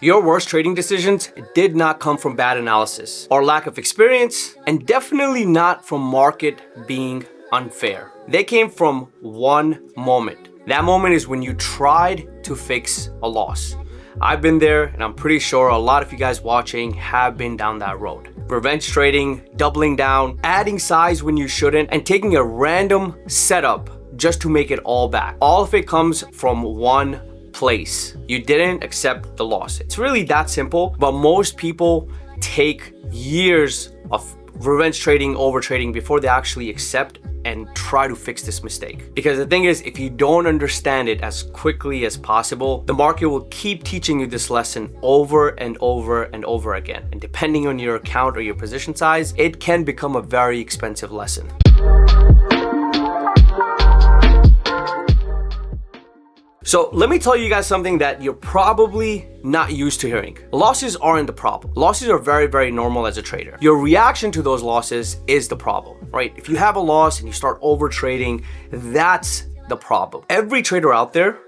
Your worst trading decisions did not come from bad analysis or lack of experience, and definitely not from market being unfair. They came from one moment. That moment is when you tried to fix a loss. I've been there, and I'm pretty sure a lot of you guys watching have been down that road. Revenge trading, doubling down, adding size when you shouldn't, and taking a random setup just to make it all back. All of it comes from one place. You didn't accept the loss. It's really that simple, but most people take years of revenge trading, over trading before they actually accept and try to fix this mistake. Because the thing is, if you don't understand it as quickly as possible, the market will keep teaching you this lesson over and over and over again. And depending on your account or your position size, it can become a very expensive lesson. So let me tell you guys something that you're probably not used to hearing. Losses aren't the problem. Losses are very, very normal as a trader. Your reaction to those losses is the problem, right? If you have a loss and you start over trading, that's the problem. Every trader out there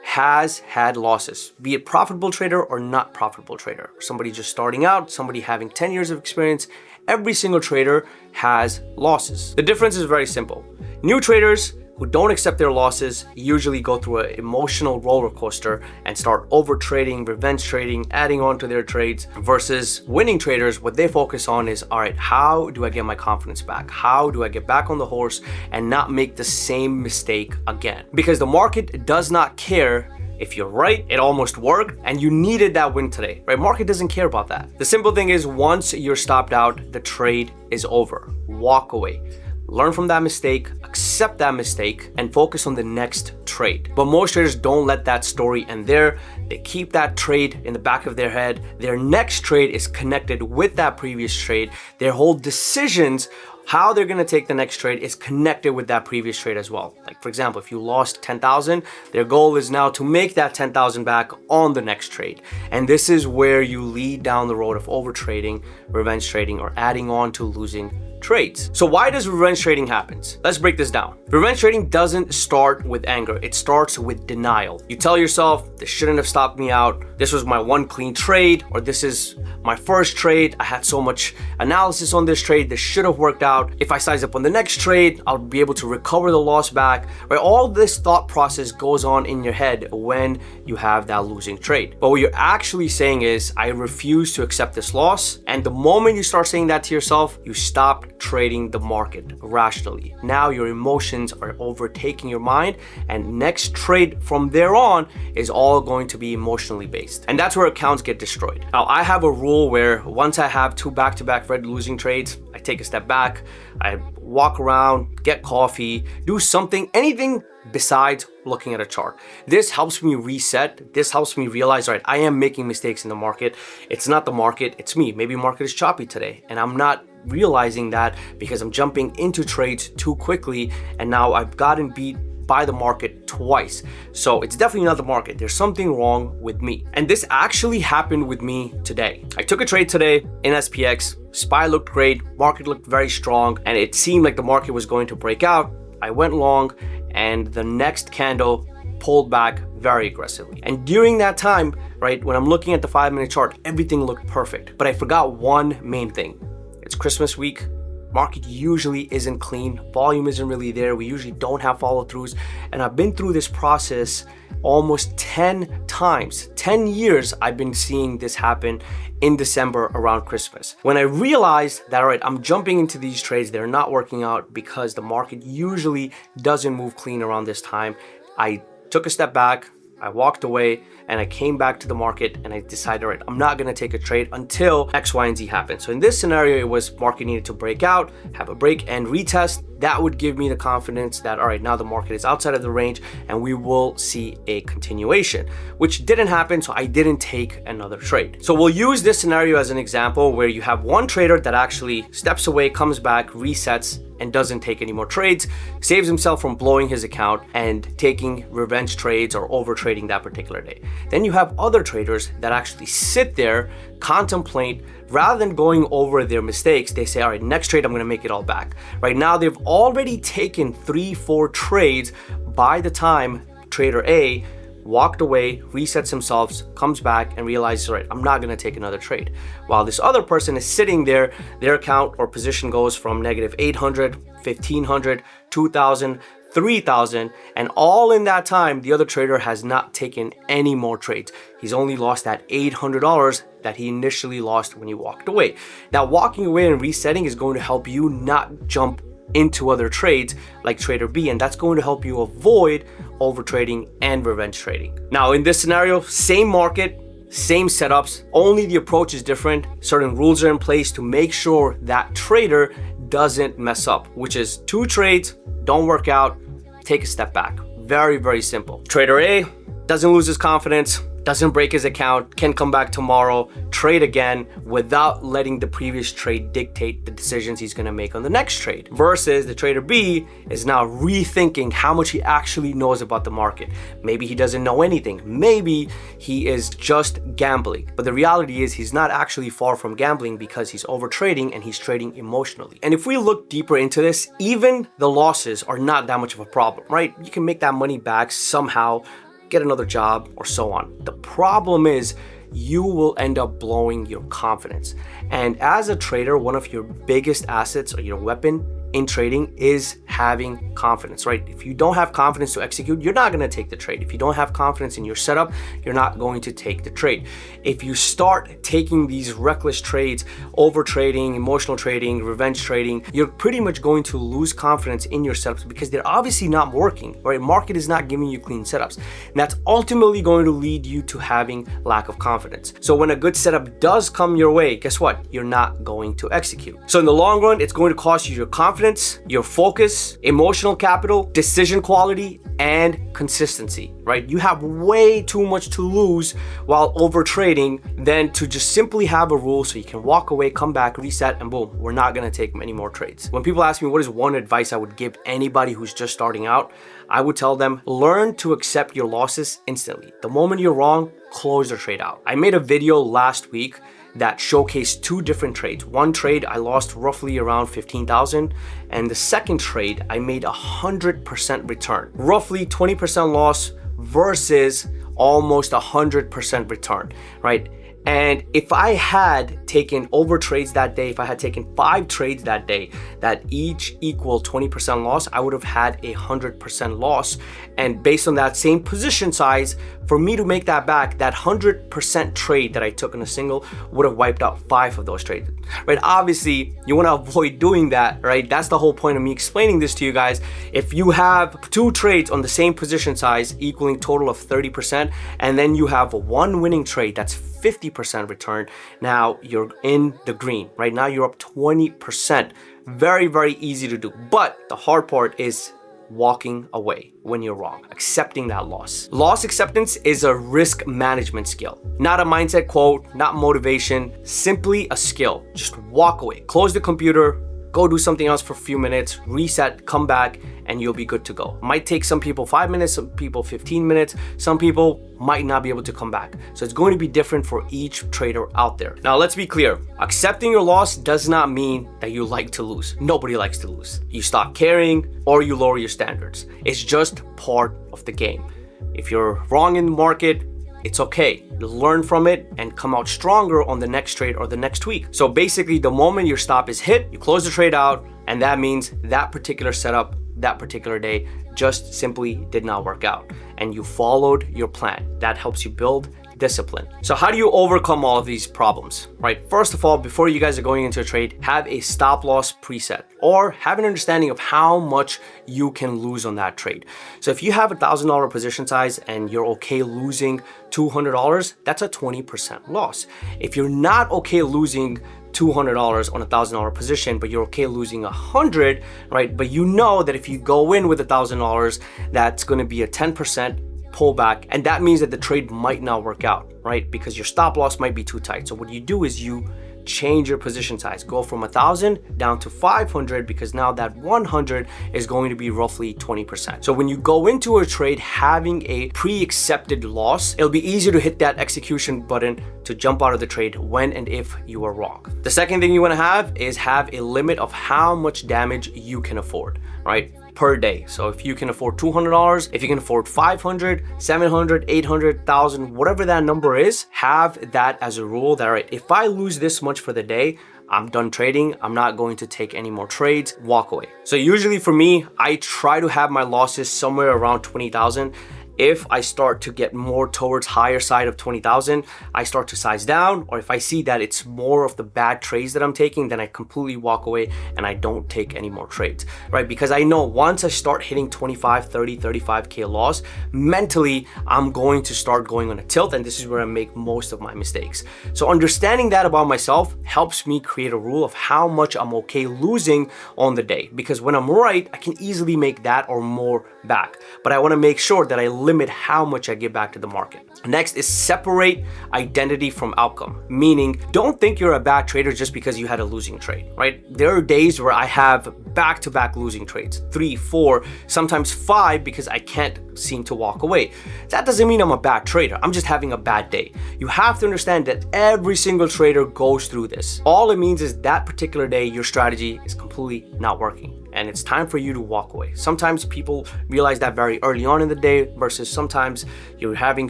has had losses, be it profitable trader or not profitable trader. Somebody just starting out, somebody having 10 years of experience, every single trader has losses. The difference is very simple. New traders who don't accept their losses usually go through an emotional roller coaster and start over trading, revenge trading, adding on to their trades, versus winning traders. What they focus on is, all right, how do I get my confidence back? How do I get back on the horse and not make the same mistake again? Because the market does not care if you're right, it almost worked, and you needed that win today, right? Market doesn't care about that. The simple thing is, once you're stopped out, the trade is over. Walk away. Learn from that mistake, accept that mistake, and focus on the next trade. But most traders don't let that story end there. They keep that trade in the back of their head. Their next trade is connected with that previous trade. Their whole decisions, how they're gonna take the next trade, is connected with that previous trade as well. Like, for example, if you lost 10,000, their goal is now to make that 10,000 back on the next trade. And this is where you lead down the road of over trading, revenge trading, or adding on to losing trades. So why does revenge trading happen? Let's break this down. Revenge trading doesn't start with anger. It starts with denial. You tell yourself, this shouldn't have stopped me out. This was my one clean trade, or this is my first trade. I had so much analysis on this trade. This should have worked out. If I size up on the next trade, I'll be able to recover the loss back. Right? All this thought process goes on in your head when you have that losing trade. But what you're actually saying is, I refuse to accept this loss. And the moment you start saying that to yourself, you stop trading the market rationally. Now your emotions are overtaking your mind, and next trade from there on is all going to be emotionally based. And that's where accounts get destroyed. Now, I have a rule where once I have two back-to-back red losing trades, I take a step back, I walk around, get coffee, do something, anything besides looking at a chart. This helps me reset. This helps me realize, all right, I am making mistakes in the market. It's not the market, it's me. Maybe market is choppy today, and I'm not realizing that because I'm jumping into trades too quickly, and now I've gotten beat by the market twice. So it's definitely not the market. There's something wrong with me. And this actually happened with me today. I took a trade today in SPX. SPY looked great, market looked very strong, and it seemed like the market was going to break out. I went long, and the next candle pulled back very aggressively. And during that time, right, when I'm looking at the 5-minute chart, everything looked perfect. But I forgot one main thing. It's Christmas week. Market usually isn't clean. Volume isn't really there. We usually don't have follow-throughs. And I've been through this process almost 10 times. 10 years I've been seeing this happen in December around Christmas. When I realized that, all right, I'm jumping into these trades, they're not working out because the market usually doesn't move clean around this time, I took a step back, I walked away, and I came back to the market, and I decided, all right, I'm not gonna take a trade until X, Y, and Z happen. So in this scenario, it was market needed to break out, have a break and retest. That would give me the confidence that, all right, now the market is outside of the range and we will see a continuation, which didn't happen, so I didn't take another trade. So we'll use this scenario as an example where you have one trader that actually steps away, comes back, resets, and doesn't take any more trades, saves himself from blowing his account and taking revenge trades or over trading that particular day. Then you have other traders that actually sit there, contemplate, rather than going over their mistakes, they say, all right, next trade, I'm gonna make it all back. Right now, they've already taken 3-4 trades by the time trader A walked away, resets himself, comes back and realizes, all right, I'm not gonna take another trade. While this other person is sitting there, their account or position goes from negative 800, 1500, 2000, 3,000, and all in that time, the other trader has not taken any more trades. He's only lost that $800 that he initially lost when he walked away. Now, walking away and resetting is going to help you not jump into other trades like trader B, and that's going to help you avoid overtrading and revenge trading. Now, in this scenario, same market, same setups, only the approach is different. Certain rules are in place to make sure that trader doesn't mess up, which is 2 trades, don't work out, take a step back. Very, very simple. Trader A doesn't lose his confidence, doesn't break his account, can come back tomorrow, trade again without letting the previous trade dictate the decisions he's gonna make on the next trade. Versus the trader B is now rethinking how much he actually knows about the market. Maybe he doesn't know anything. Maybe he is just gambling. But the reality is he's not actually far from gambling because he's overtrading and he's trading emotionally. And if we look deeper into this, even the losses are not that much of a problem, right? You can make that money back somehow, get another job, or so on. The problem is you will end up blowing your confidence. And as a trader, one of your biggest assets or your weapon in trading is having confidence, right? If you don't have confidence to execute, you're not gonna take the trade. If you don't have confidence in your setup, you're not going to take the trade. If you start taking these reckless trades, over trading, emotional trading, revenge trading, you're pretty much going to lose confidence in your setups because they're obviously not working, right? Market is not giving you clean setups. And that's ultimately going to lead you to having lack of confidence. So when a good setup does come your way, guess what? You're not going to execute. So in the long run, it's going to cost you your confidence, your focus, emotional capital, decision quality, and consistency, right? You have way too much to lose while over trading than to just simply have a rule so you can walk away, come back, reset, and boom, we're not gonna take many more trades. When people ask me what is one advice I would give anybody who's just starting out, I would tell them, learn to accept your losses instantly. The moment you're wrong, close the trade out. I made a video last week that showcased 2 different trades. One trade I lost roughly around 15,000, and the second trade I made 100% return. Roughly 20% loss versus almost 100% return, right? And if I had taken over trades that day, if I had taken 5 trades that day that each equal 20% loss, I would have had 100% loss. And based on that same position size, for me to make that back, that 100% trade that I took in a single would have wiped out 5 of those trades, right? Obviously, you want to avoid doing that, right? That's the whole point of me explaining this to you guys. If you have 2 trades on the same position size equaling total of 30%, and then you have 1 winning trade that's 50% return, now you're in the green. Right now you're up 20%. Very, very easy to do. But the hard part is walking away when you're wrong, accepting that loss. Loss acceptance is a risk management skill, not a mindset quote, not motivation, simply a skill. Just walk away, close the computer, go do something else for a few minutes, reset, come back, and you'll be good to go. Might take some people 5 minutes, some people 15 minutes, some people might not be able to come back. So it's going to be different for each trader out there. Now let's be clear, accepting your loss does not mean that you like to lose. Nobody likes to lose. You stop caring or you lower your standards. It's just part of the game. If you're wrong in the market, it's okay. Learn from it and come out stronger on the next trade or the next week. So basically, the moment your stop is hit, you close the trade out, and that means that particular setup, that particular day just simply did not work out. And you followed your plan. That helps you build discipline. So how do you overcome all of these problems, right? First of all, before you guys are going into a trade, have a stop loss preset or have an understanding of how much you can lose on that trade. So if you have $1,000 position size and you're okay losing $200, that's a 20% loss. If you're not okay losing $200 on $1,000 position, but you're okay losing 100, right? But you know that if you go in with $1,000, that's going to be a 10% pullback, and that means that the trade might not work out, right? Because your stop loss might be too tight. So what you do is you change your position size, go from 1,000 down to 500, because now that 100 is going to be roughly 20%. So when you go into a trade having a pre-accepted loss, it'll be easier to hit that execution button to jump out of the trade when and if you are wrong. The second thing you want to have is have a limit of how much damage you can afford, right? per day. So if you can afford $200, if you can afford 500, 700, 800, 1,000, whatever that number is, have that as a rule that, all right, if I lose this much for the day, I'm done trading. I'm not going to take any more trades, walk away. So usually for me, I try to have my losses somewhere around 20,000. If I start to get more towards higher side of 20,000, I start to size down, or if I see that it's more of the bad trades that I'm taking, then I completely walk away and I don't take any more trades, right? Because I know once I start hitting 25, 30, 35K loss, mentally, I'm going to start going on a tilt, and this is where I make most of my mistakes. So understanding that about myself helps me create a rule of how much I'm okay losing on the day, because when I'm right, I can easily make that or more back. But I want to make sure that I limit how much I give back to the market. Next is separate identity from outcome, meaning don't think you're a bad trader just because you had a losing trade, right? There are days where I have back-to-back losing trades, 3, 4, sometimes 5, because I can't seem to walk away. That doesn't mean I'm a bad trader. I'm just having a bad day. You have to understand that every single trader goes through this. All it means is that particular day, your strategy is completely not working, and it's time for you to walk away. Sometimes people realize that very early on in the day, versus sometimes you're having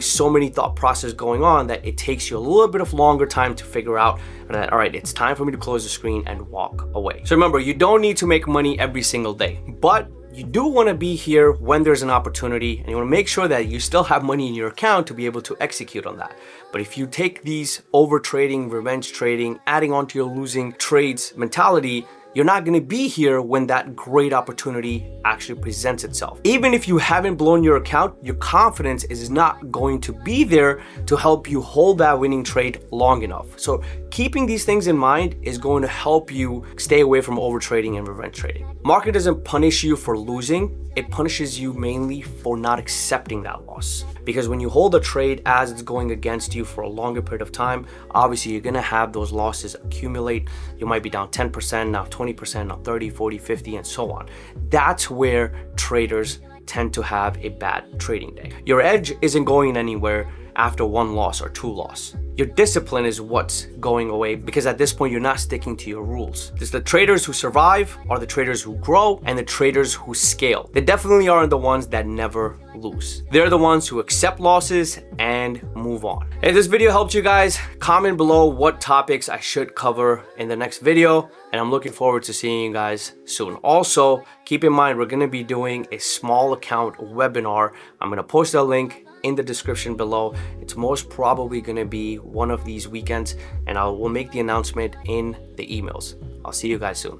so many thought processes going on that it takes you a little bit of longer time to figure out that, all right, it's time for me to close the screen and walk away. So remember, you don't need to make money every single day, but you do want to be here when there's an opportunity, and you want to make sure that you still have money in your account to be able to execute on that. But if you take these over trading, revenge trading, adding on to your losing trades mentality, you're not going to be here when that great opportunity actually presents itself. Even if you haven't blown your account, your confidence is not going to be there to help you hold that winning trade long enough. So keeping these things in mind is going to help you stay away from overtrading and revenge trading. Market doesn't punish you for losing. It punishes you mainly for not accepting that loss. Because when you hold a trade as it's going against you for a longer period of time, obviously you're gonna have those losses accumulate. You might be down 10%, now 20%, now 30, 40, 50, and so on. That's where traders tend to have a bad trading day. Your edge isn't going anywhere after one loss or two loss. Your discipline is what's going away, because at this point you're not sticking to your rules. There's the traders who survive, are the traders who grow, and the traders who scale. They definitely aren't the ones that never lose. They're the ones who accept losses and move on. If this video helped you guys, comment below what topics I should cover in the next video, and I'm looking forward to seeing you guys soon. Also, keep in mind, we're gonna be doing a small account webinar. I'm gonna post a link in the description below. It's most probably going to be one of these weekends, and I will make the announcement in the emails. I'll see you guys soon.